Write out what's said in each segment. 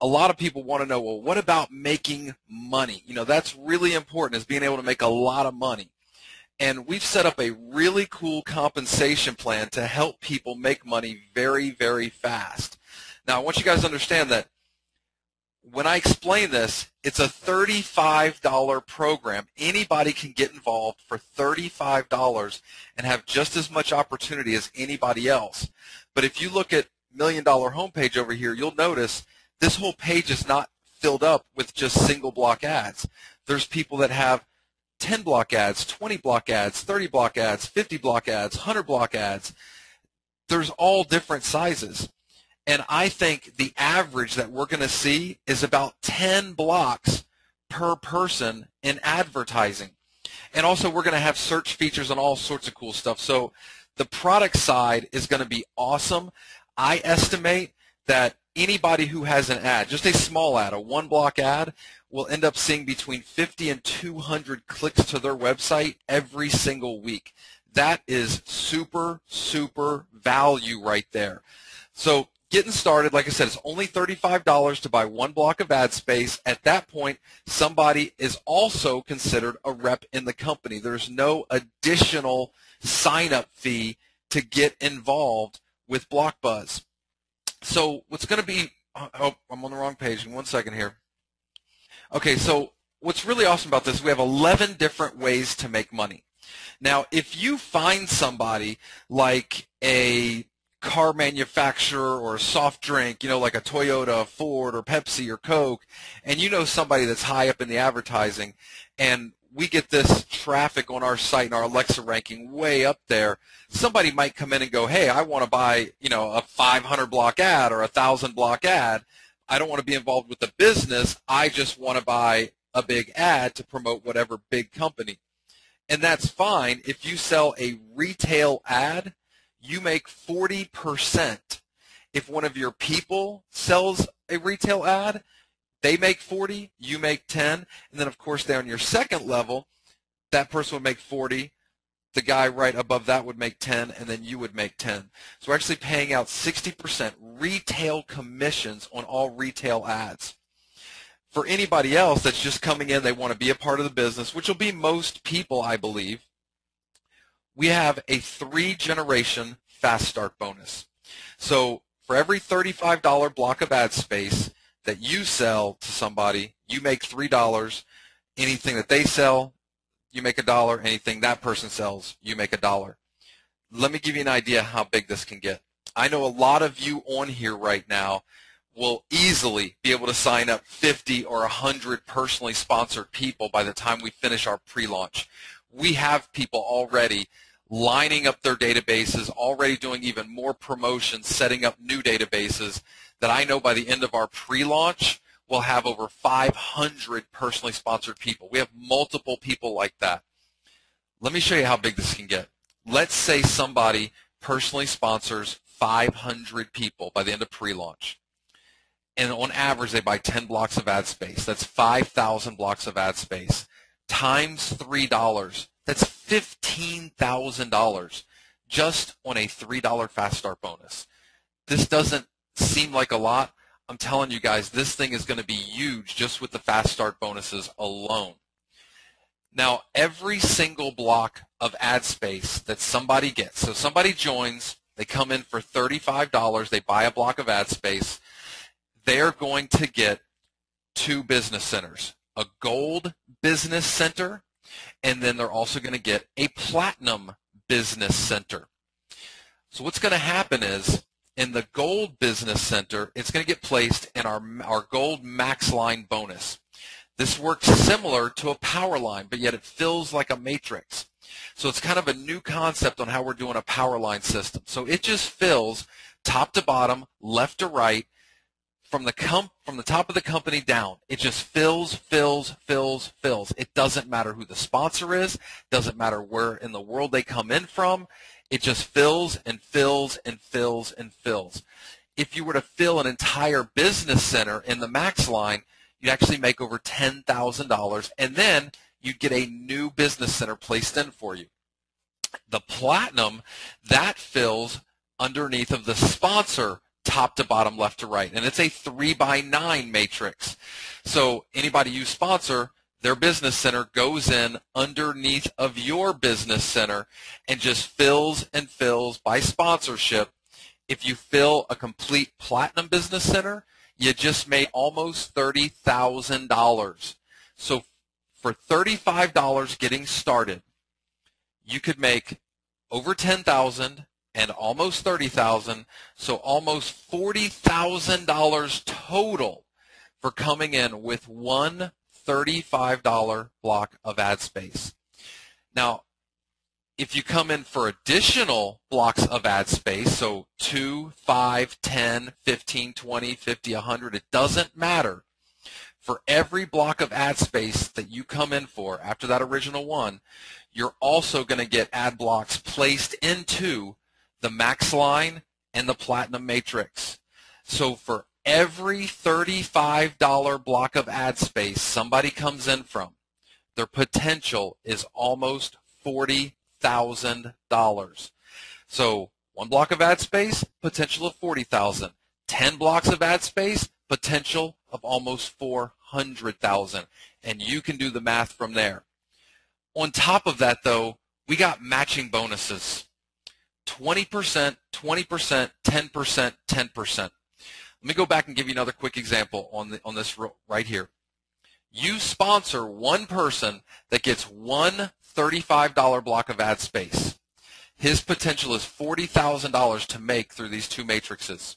a lot of people want to know, well, what about making money? You know, that's really important, is being able to make a lot of money. And we've set up a really cool compensation plan to help people make money very, very fast. Now, I want you guys to understand that when I explain this, it's a $35 program. Anybody can get involved for $35 and have just as much opportunity as anybody else. But if you look at $1 Million homepage over here, you'll notice this whole page is not filled up with just single block ads. There's people that have 10 block ads, 20 block ads, 30 block ads, 50 block ads, 100 block ads. There's all different sizes. And I think the average that we're going to see is about 10 blocks per person in advertising. And also we're going to have search features and all sorts of cool stuff. So the product side is going to be awesome. I estimate that anybody who has an ad, just a small ad, a 1 block ad, will end up seeing between 50 and 200 clicks to their website every single week. That is super, super value right there. So getting started, like I said, it's only $35 to buy 1 block of ad space. At that point, somebody is also considered a rep in the company. There's no additional sign-up fee to get involved with BlockBuzz. So what's going to be, oh, I'm on the wrong page. In 1 second here. Okay, so what's really awesome about this, we have 11 different ways to make money. Now, if you find somebody like a car manufacturer or a soft drink, you know, like a Toyota, Ford, or Pepsi, or Coke, and you know somebody that's high up in the advertising, and we get this traffic on our site and our Alexa ranking way up there, somebody might come in and go, hey, I want to buy, you know, a 500 block ad or a 1,000 block ad. I don't want to be involved with the business. I just want to buy a big ad to promote whatever big company. And that's fine. If you sell a retail ad, you make 40%. If one of your people sells a retail ad, they make 40, you make 10, and then of course down your second level, that person would make 40, the guy right above that would make 10, and then you would make 10. So we're actually paying out 60% retail commissions on all retail ads. For anybody else that's just coming in, they want to be a part of the business, which will be most people, I believe, we have a 3-generation fast start bonus. So for every $35 block of ad space that you sell to somebody, you make $3. Anything that they sell, you make $1. Anything that person sells, you make $1. Let me give you an idea how big this can get. I know a lot of you on here right now will easily be able to sign up 50 or 100 personally sponsored people by the time we finish our pre-launch. We have people already lining up their databases, already doing even more promotions, setting up new databases that I know by the end of our pre-launch we'll have over 500 personally sponsored people. We have multiple people like that. Let me show you how big this can get. Let's say somebody personally sponsors 500 people by the end of pre-launch. And on average, they buy 10 blocks of ad space. That's 5,000 blocks of ad space. Times $3, that's $15,000 just on a $3 fast start bonus. This doesn't seem like a lot. I'm telling you guys, this thing is going to be huge just with the fast start bonuses alone. Now, every single block of ad space that somebody gets, so somebody joins, they come in for $35, they buy a block of ad space, they're going to get 2 business centers, a gold business center, and then they're also going to get a platinum business center. So what's going to happen is, in the gold business center, it's going to get placed in our gold max line bonus. This works similar to a power line, but yet it feels like a matrix. So it's kind of a new concept on how we're doing a power line system. So it just fills top to bottom, left to right, from the top of the company down. It just fills, fills, fills, fills. It doesn't matter who the sponsor is, doesn't matter where in the world they come in from. It just fills and fills and fills and fills. If you were to fill an entire business center in the max line, you'd actually make over $10,000, and then you'd get a new business center placed in for you. The platinum, that fills underneath of the sponsor top to bottom, left to right. And it's a 3x9 matrix. So anybody you sponsor, their business center goes in underneath of your business center and just fills and fills by sponsorship. If you fill a complete platinum business center, you just made almost $30,000. So for $35 getting started, you could make over $10,000 and almost $30,000, so almost $40,000 total for coming in with one $35 block of ad space. Now, if you come in for additional blocks of ad space, so 2, 5, 10, 15, 20, 50, 100, it doesn't matter. For every block of ad space that you come in for after that original one, you're also going to get ad blocks placed into the max line and the platinum matrix. So for every $35 block of ad space somebody comes in from, their potential is almost $40,000. So one block of ad space, potential of $40,000. 10 blocks of ad space, potential of almost $400,000. And you can do the math from there. On top of that, though, we got matching bonuses. 20%, 20%, 10%, 10%. Let me go back and give you another quick example on this right here. You sponsor one person that gets one $35 block of ad space. His potential is $40,000 to make through these two matrices.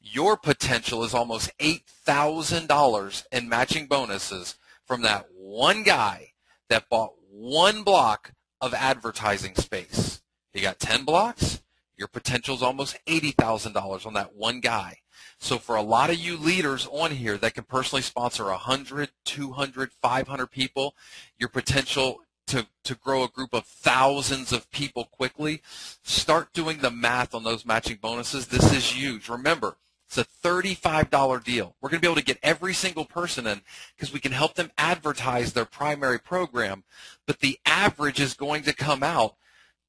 Your potential is almost $8,000 in matching bonuses from that one guy that bought one block of advertising space. You got 10 blocks, your potential is almost $80,000 on that one guy. So for a lot of you leaders on here that can personally sponsor 100, 200, 500 people, your potential to grow a group of thousands of people quickly, start doing the math on those matching bonuses. This is huge. Remember, it's a $35 deal. We're going to be able to get every single person in because we can help them advertise their primary program, but the average is going to come out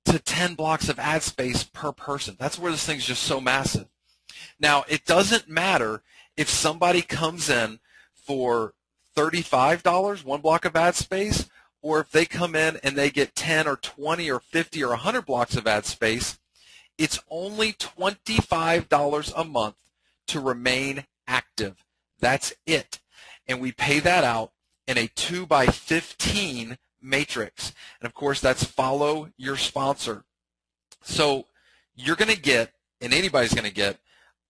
to 10 blocks of ad space per person. That's where this thing's just so massive. Now, it doesn't matter if somebody comes in for $35, one block of ad space, or if they come in and they get 10 or 20 or 50 or 100 blocks of ad space. It's only $25 a month to remain active. That's it. And we pay that out in a 2x15 matrix. And of course, that's follow your sponsor. So you're going to get, and anybody's going to get,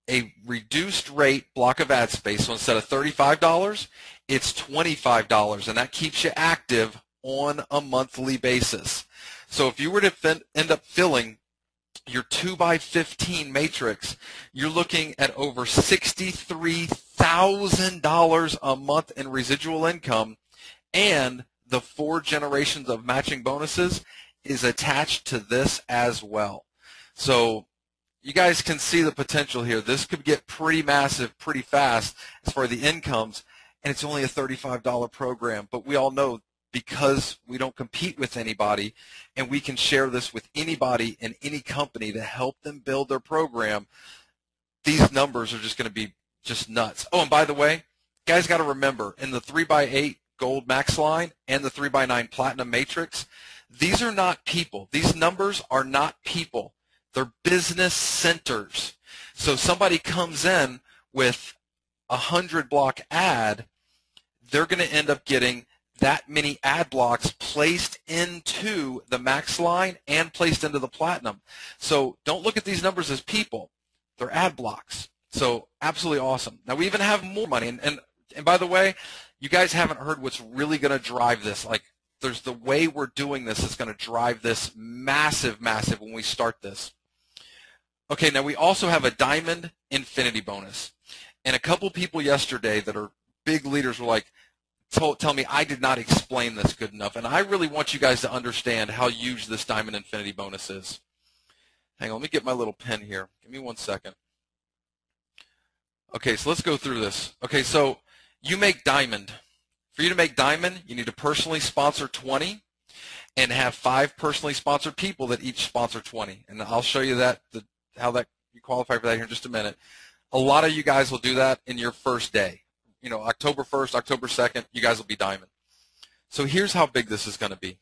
a reduced rate block of ad space. So instead of $35, it's $25, and that keeps you active on a monthly basis. So if you were to end up filling your 2x15 matrix, you're looking at over $63,000 a month in residual income, and the 4 generations of matching bonuses is attached to this as well. So you guys can see the potential here. This could get pretty massive pretty fast as far as the incomes, and it's only a $35 program. But we all know, because we don't compete with anybody and we can share this with anybody in any company to help them build their program, these numbers are just going to be just nuts. Oh, and by the way, you guys got to remember, in the 3x8 gold max line and the 3x9 platinum matrix, these are not people. These numbers are not people. They're business centers. So somebody comes in with a 100 block ad, they're going to end up getting that many ad blocks placed into the max line and placed into the platinum. So don't look at these numbers as people. They're ad blocks. So absolutely awesome. Now we even have more money. And by the way, you guys haven't heard what's really going to drive this. Like, there's the way we're doing this is going to drive this massive, massive when we start this. Okay, now we also have a Diamond Infinity bonus. And a couple people yesterday that are big leaders were like, tell me I did not explain this good enough. And I really want you guys to understand how huge this Diamond Infinity bonus is. Hang on, let me get my little pen here. Give me 1 second. Okay, so let's go through this. Okay, so you make Diamond. For you to make Diamond, you need to personally sponsor 20 and have 5 personally sponsored people that each sponsor 20. And I'll show you that how that you qualify for that here in just a minute. A lot of you guys will do that in your first day. You know, October 1st, October 2nd, you guys will be diamond. So here's how big this is going to be.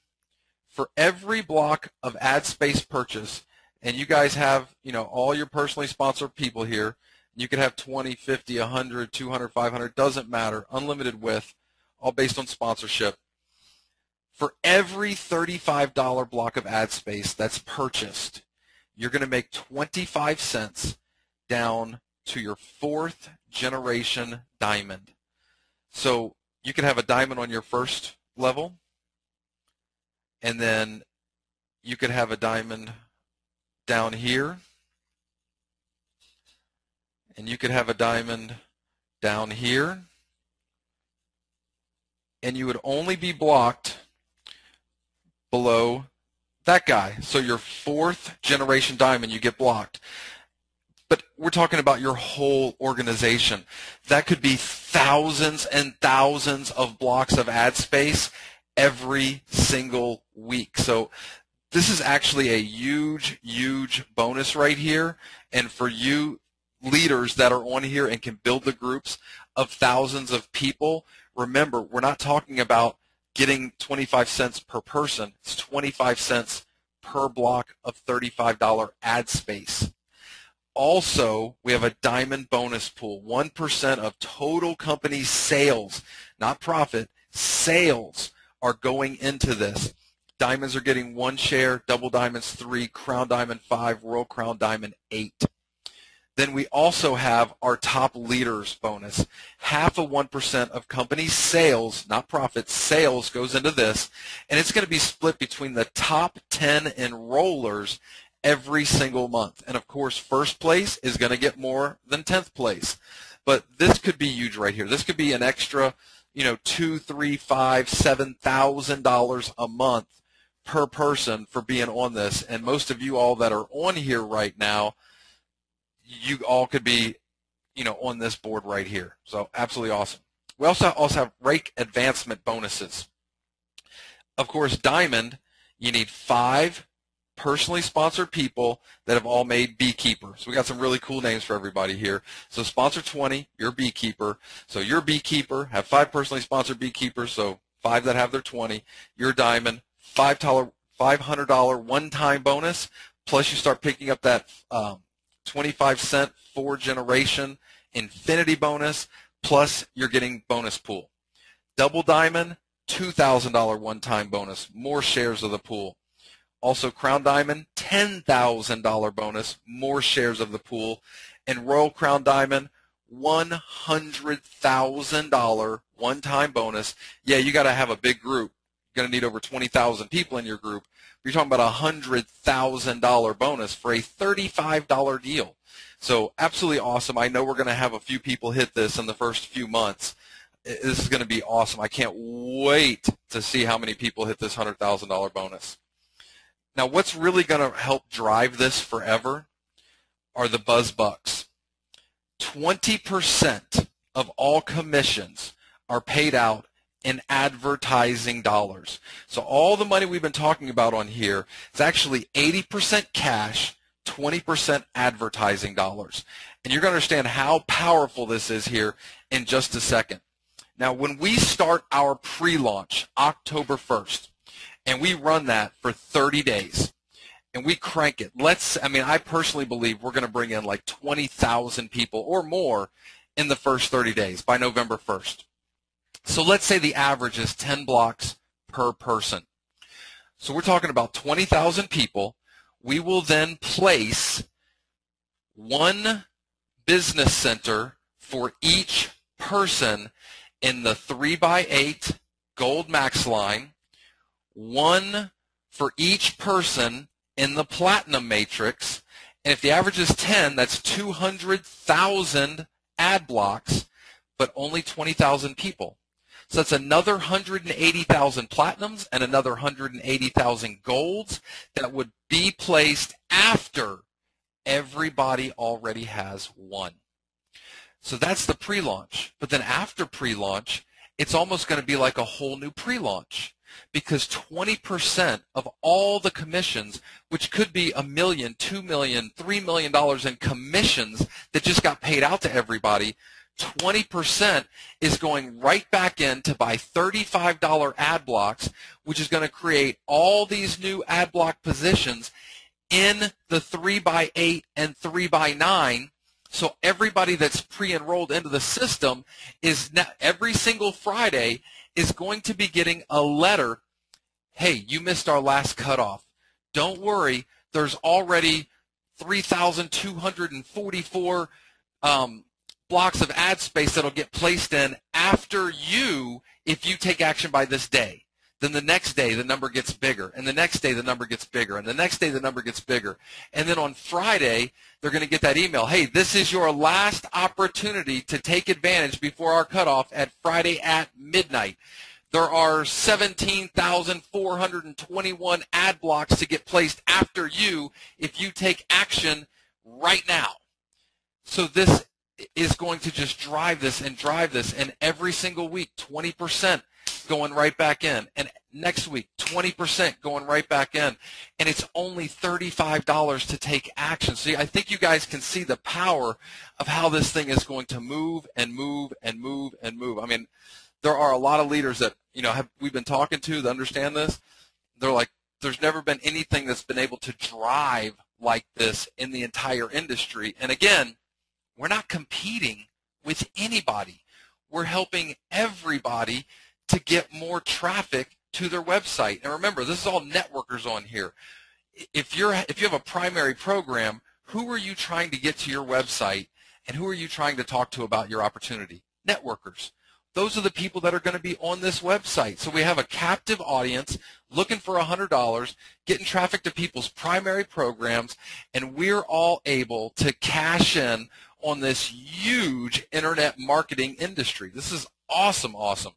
For every block of ad space purchase, and you guys have, you know, all your personally sponsored people here, you could have 20, 50, 100, 200, 500, doesn't matter, unlimited width, all based on sponsorship. For every $35 block of ad space that's purchased, you're going to make 25 cents down to your 4th generation diamond. So you could have a diamond on your first level, and then you could have a diamond down here, and you could have a diamond down here, and you would only be blocked below that guy. So your 4th generation diamond, you get blocked. But we're talking about your whole organization. That could be thousands and thousands of blocks of ad space every single week. So this is actually a huge, huge bonus right here. And for you leaders that are on here and can build the groups of thousands of people, remember, we're not talking about getting 25 cents per person. It's 25 cents per block of $35 ad space. Also, we have a diamond bonus pool. 1% of total company sales, not profit, sales are going into this. Diamonds are getting 1 share, double diamonds 3, crown diamond 5, royal crown diamond 8. Then we also have our top leaders bonus. Half of 1% of company sales, not profit, sales goes into this, and it's going to be split between the top 10 enrollers every single month. And of course, first place is going to get more than 10th place. But this could be huge right here. This could be an extra, you know, $2,000, $3,000, $5,000, $7,000 a month per person for being on this. And most of you all that are on here right now, you all could be, you know, on this board right here. So absolutely awesome. We also have rake advancement bonuses. Of course, diamond, you need 5 personally sponsored people that have all made beekeeper. So we got some really cool names for everybody here. So sponsor 20, you're beekeeper. So you're beekeeper, have 5 personally sponsored beekeepers, so 5 that have their 20. You're diamond, $500 one-time bonus, plus you start picking up that 25-cent 4-generation infinity bonus, plus you're getting bonus pool. Double diamond, $2,000 one-time bonus, more shares of the pool. Also crown diamond, $10,000 bonus, more shares of the pool. And royal crown diamond, $100,000 one-time bonus. Yeah, you got to have a big group. You're going to need over 20,000 people in your group. You're talking about a $100,000 bonus for a $35 deal. So absolutely awesome. I know we're going to have a few people hit this in the first few months. This is going to be awesome. I can't wait to see how many people hit this $100,000 bonus. Now, what's really going to help drive this forever are the buzz bucks. 20% of all commissions are paid out in advertising dollars. So all the money we've been talking about on here is actually 80% cash, 20% advertising dollars. And you're going to understand how powerful this is here in just a second. Now, when we start our pre-launch October 1st, and we run that for 30 days, and we crank it. I personally believe we're going to bring in like 20,000 people or more in the first 30 days by November 1st. So let's say the average is 10 blocks per person. So we're talking about 20,000 people. We will then place 1 business center for each person in the 3x8 gold max line, 1 for each person in the platinum matrix, and if the average is 10, that's 200,000 ad blocks, but only 20,000 people. So that's another 180,000 platinums and another 180,000 golds that would be placed after everybody already has 1. So that's the pre-launch. But then after pre-launch, it's almost going to be like a whole new pre-launch. because 20% of all the commissions, which could be $1 million, $2 million, $3 million in commissions that just got paid out to everybody, 20% is going right back in to buy $35 ad blocks, which is going to create all these new ad block positions in the 3x8 and 3x9. So everybody that's pre-enrolled into the system is now, every single Friday is going to be getting a letter, hey, you missed our last cutoff. Don't worry, there's already 3,244 blocks of ad space that'll get placed in after you if you take action by this day. Then the next day the number gets bigger, and the next day the number gets bigger, and the next day the number gets bigger. And then on Friday they're going to get that email, hey, this is your last opportunity to take advantage before our cutoff at Friday at midnight. There are 17,421 ad blocks to get placed after you if you take action right now. So this is going to just drive this, and every single week 20% going right back in, and next week 20% going right back in, and it's only $35 to take action. So I think you guys can see the power of how this thing is going to move and move and move and move. I mean, there are a lot of leaders that we've been talking to that understand this. They're like, there's never been anything that's been able to drive like this in the entire industry. And again, we're not competing with anybody. We're helping everybody to get more traffic to their website. And remember, this is all networkers on here. If you have a primary program, who are you trying to get to your website, and who are you trying to talk to about your opportunity? Networkers. Those are the people that are going to be on this website. So we have a captive audience looking for $100, getting traffic to people's primary programs, and we're all able to cash in on this huge internet marketing industry. This is awesome, awesome.